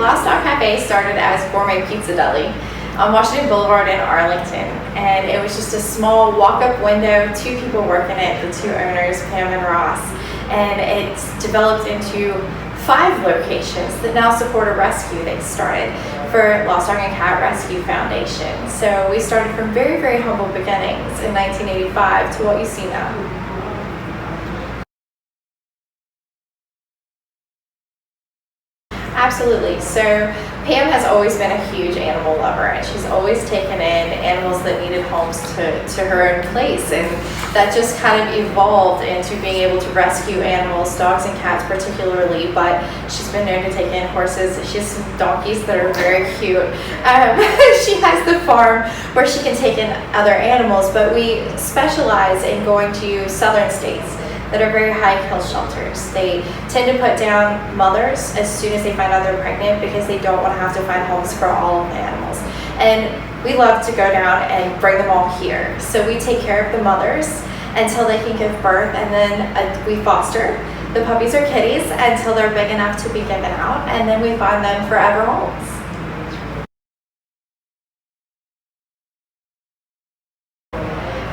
Lost Dog Cafe started as Gourmet Pizza Deli on Washington Boulevard in Arlington, and it was just a small walk-up window, 2 people working it, the 2 owners, Pam and Ross, and it's developed into 5 locations that now support a rescue they started for Lost Dog and Cat Rescue Foundation. So we started from very, very humble beginnings in 1985 to what you see now. Absolutely. So Pam has always been a huge animal lover, and she's always taken in animals that needed homes to her own place, and that just kind of evolved into being able to rescue animals, dogs and cats particularly, but she's been known to take in horses. She has some donkeys that are very cute. She has the farm where she can take in other animals, but we specialize in going to southern states that are very high kill shelters. They tend to put down mothers as soon as they find out they're pregnant because they don't want to have to find homes for all of the animals. And we love to go down and bring them all here. So we take care of the mothers until they can give birth, and then we foster the puppies or kitties until they're big enough to be given out, and then we find them forever homes.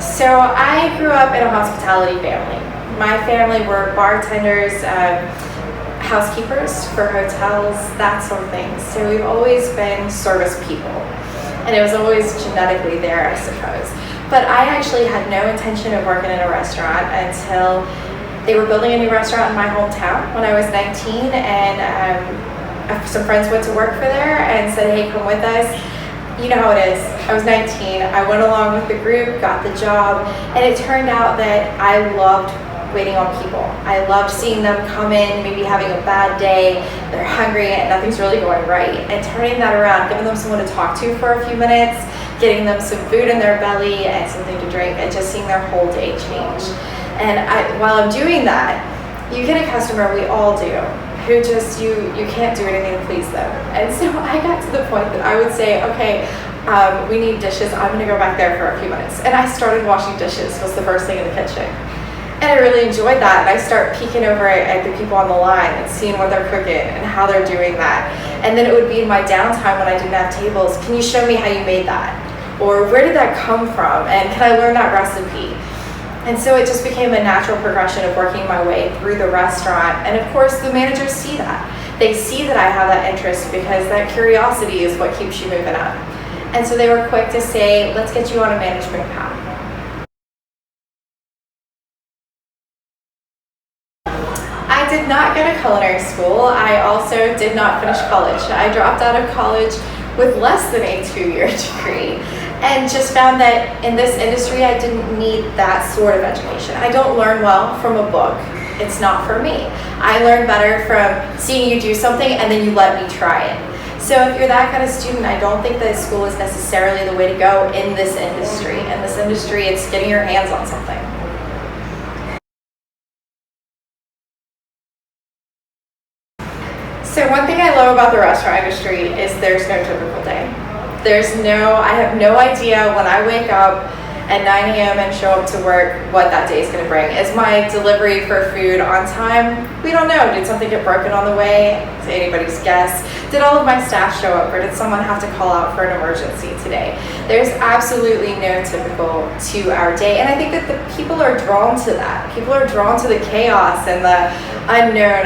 So I grew up in a hospitality family. My family were bartenders, housekeepers for hotels, that sort of thing. So we've always been service people, and it was always genetically there, I suppose. But I actually had no intention of working in a restaurant until they were building a new restaurant in my hometown when I was 19, and some friends went to work for there and said, hey, come with us. You know how it is. I was 19, I went along with the group, got the job, and it turned out that I loved waiting on people. I loved seeing them come in, maybe having a bad day, they're hungry and nothing's really going right, and turning that around, giving them someone to talk to for a few minutes, getting them some food in their belly and something to drink, and just seeing their whole day change. And while I'm doing that, you get a customer, we all do, who just, you can't do anything to please them. And so I got to the point that I would say, okay, we need dishes, I'm gonna go back there for a few minutes. And I started washing dishes, was the first thing in the kitchen. And I really enjoyed that, and I start peeking over at the people on the line and seeing what they're cooking and how they're doing that. And then it would be in my downtime when I didn't have tables, can you show me how you made that? Or where did that come from? And can I learn that recipe? And so it just became a natural progression of working my way through the restaurant. And of course, the managers see that. They see that I have that interest because that curiosity is what keeps you moving up. And so they were quick to say, let's get you on a management path. I did not go to culinary school. I also did not finish college. I dropped out of college with less than a 2-year degree, and just found that in this industry I didn't need that sort of education. I don't learn well from a book. It's not for me. I learn better from seeing you do something and then you let me try it. So if you're that kind of student, I don't think that school is necessarily the way to go in this industry. In this industry, it's getting your hands on something. So one thing I love about the restaurant industry is there's no typical day. I have no idea when I wake up at 9 a.m. and show up to work what that day is going to bring. Is my delivery for food on time? We don't know. Did something get broken on the way? It's anybody's guess. Did all of my staff show up, or did someone have to call out for an emergency today? There's absolutely no typical to our day, and I think that the people are drawn to that. People are drawn to the chaos and the unknown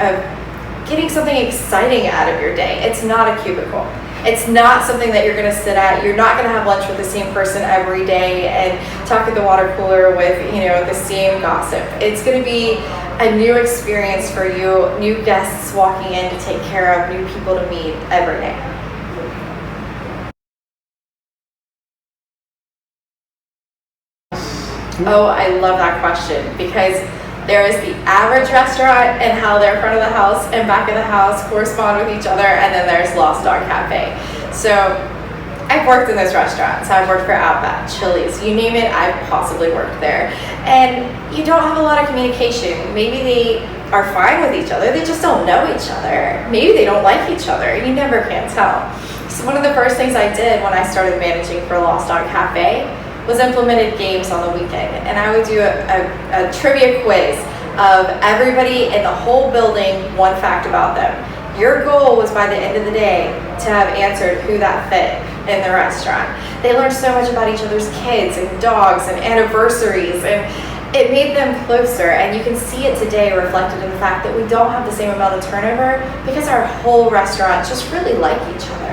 of getting something exciting out of your day. It's not a cubicle. It's not something that you're going to sit at. You're not going to have lunch with the same person every day and talk at the water cooler with, the same gossip. It's going to be a new experience for you, new guests walking in to take care of, new people to meet every day. Oh, I love that question, because there is the average restaurant and how their front of the house and back of the house correspond with each other, and then there's Lost Dog Cafe. So I've worked in those restaurants. I've worked for Outback, Chili's, you name it, I've possibly worked there. And you don't have a lot of communication. Maybe they are fine with each other, they just don't know each other. Maybe they don't like each other, you never can tell. So one of the first things I did when I started managing for Lost Dog Cafe was implemented games on the weekend, and I would do a trivia quiz of everybody in the whole building, one fact about them. Your goal was by the end of the day to have answered who that fit in the restaurant. They learned so much about each other's kids and dogs and anniversaries, and it made them closer. And you can see it today reflected in the fact that we don't have the same amount of turnover because our whole restaurant just really like each other.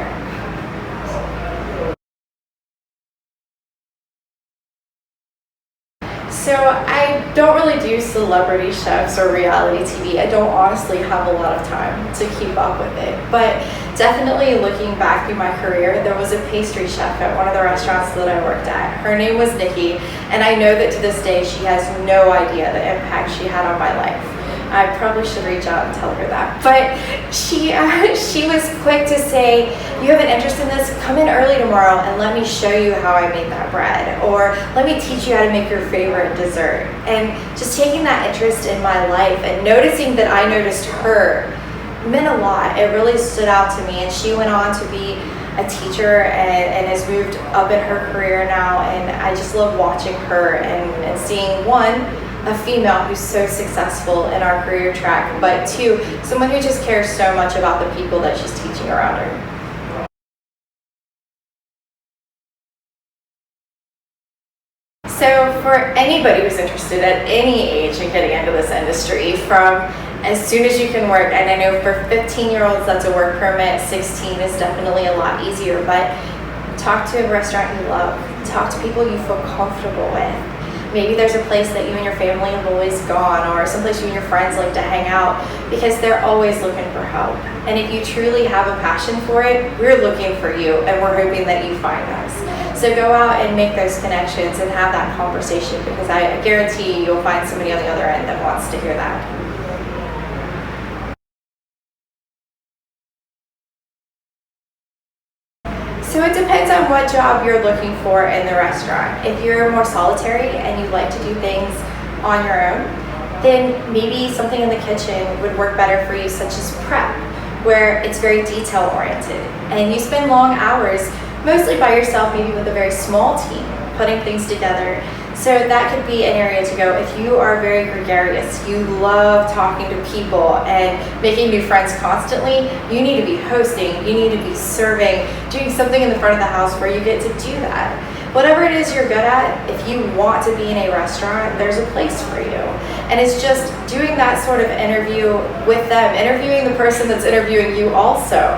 So I don't really do celebrity chefs or reality TV. I don't honestly have a lot of time to keep up with it. But definitely looking back through my career, there was a pastry chef at one of the restaurants that I worked at. Her name was Nikki, and I know that to this day she has no idea the impact she had on my life. I probably should reach out and tell her that. But she was quick to say, you have an interest in this? Come in early tomorrow and let me show you how I made that bread. Or let me teach you how to make your favorite dessert. And just taking that interest in my life and noticing that I noticed her meant a lot. It really stood out to me. And she went on to be a teacher and has moved up in her career now. And I just love watching her and seeing, one, a female who's so successful in our career track, but two, someone who just cares so much about the people that she's teaching around her. So for anybody who's interested at any age in getting into this industry, from as soon as you can work, and I know for 15-year-olds that's a work permit, 16 is definitely a lot easier, but talk to a restaurant you love, talk to people you feel comfortable with. Maybe there's a place that you and your family have always gone, or someplace you and your friends like to hang out, because they're always looking for help. And if you truly have a passion for it, we're looking for you, and we're hoping that you find us. So go out and make those connections and have that conversation, because I guarantee you'll find somebody on the other end that wants to hear that. So it depends on what job you're looking for in the restaurant. If you're more solitary and you like to do things on your own, then maybe something in the kitchen would work better for you, such as prep, where it's very detail oriented. And you spend long hours, mostly by yourself, maybe with a very small team, putting things together. So that could be an area to go. If you are very gregarious, you love talking to people and making new friends constantly, you need to be hosting, you need to be serving, doing something in the front of the house where you get to do that. Whatever it is you're good at, if you want to be in a restaurant, there's a place for you. And it's just doing that sort of interview with them, interviewing the person that's interviewing you also,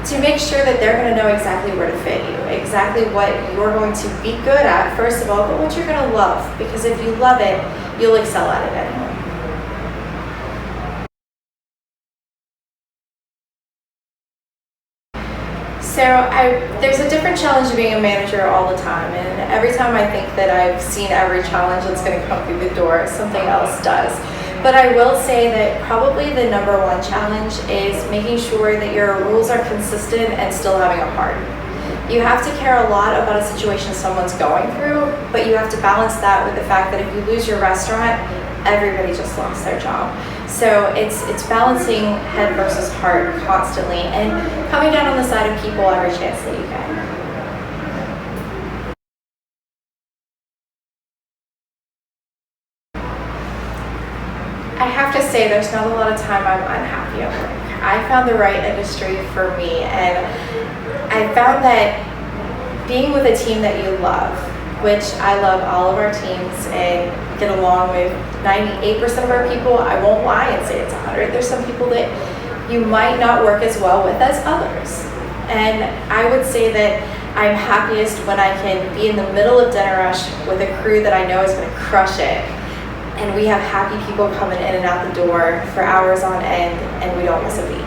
to make sure that they're going to know exactly where to fit you, exactly what you're going to be good at, first of all, but what you're going to love. Because if you love it, you'll excel at it anyway. So there's a different challenge of being a manager all the time, and every time I think that I've seen every challenge that's going to come through the door, something else does. But I will say that probably the number one challenge is making sure that your rules are consistent and still having a heart. You have to care a lot about a situation someone's going through, but you have to balance that with the fact that if you lose your restaurant, everybody just lost their job. So it's balancing head versus heart constantly and coming down on the side of people every chance that you get. I have to say there's not a lot of time I'm unhappy at work. I found the right industry for me, and I found that being with a team that you love, which I love all of our teams and get along with 98% of our people. I won't lie and say it's 100. There's some people that you might not work as well with as others. And I would say that I'm happiest when I can be in the middle of dinner rush with a crew that I know is going to crush it. And we have happy people coming in and out the door for hours on end, and we don't miss a beat.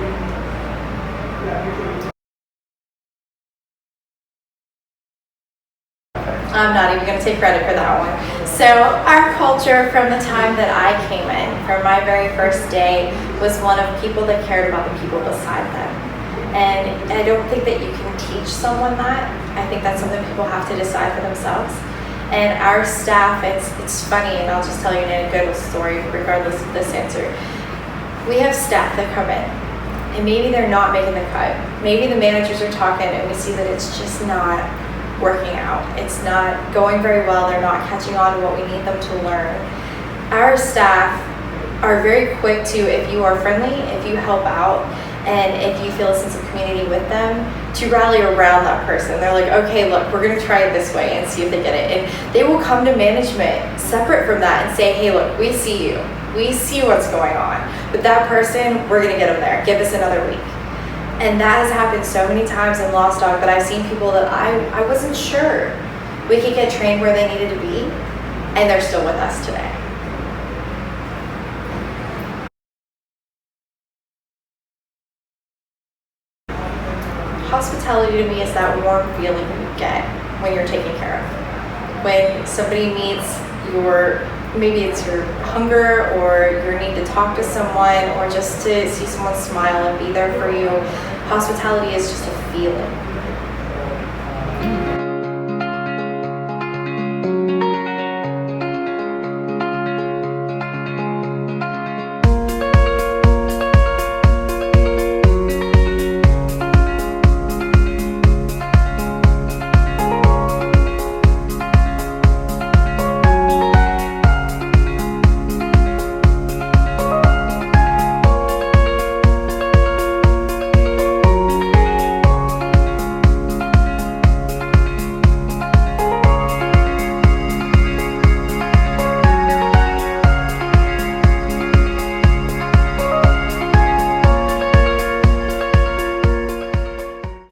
I'm not even going to take credit for that one. So our culture from the time that I came in, from my very first day, was one of people that cared about the people beside them. And I don't think that you can teach someone that. I think that's something people have to decide for themselves. And our staff, it's funny, and I'll just tell you an anecdotal story regardless of this answer. We have staff that come in, and maybe they're not making the cut. Maybe the managers are talking, and we see that it's just not working out. It's not going very well. They're not catching on to what we need them to learn. Our staff are very quick to, if you are friendly, if you help out, And if you feel a sense of community with them, to rally around that person. They're like, okay, look, we're gonna try it this way and see if they get it. And they will come to management separate from that and say, hey, look, we see you. We see what's going on. But that person, we're gonna get them there. Give us another week. And that has happened so many times in Lost Dog, but I've seen people that I wasn't sure we could get trained where they needed to be, and they're still with us today. Hospitality to me is that warm feeling you get when you're taken care of. When somebody meets maybe it's your hunger or your need to talk to someone or just to see someone smile and be there for you. Hospitality is just a feeling.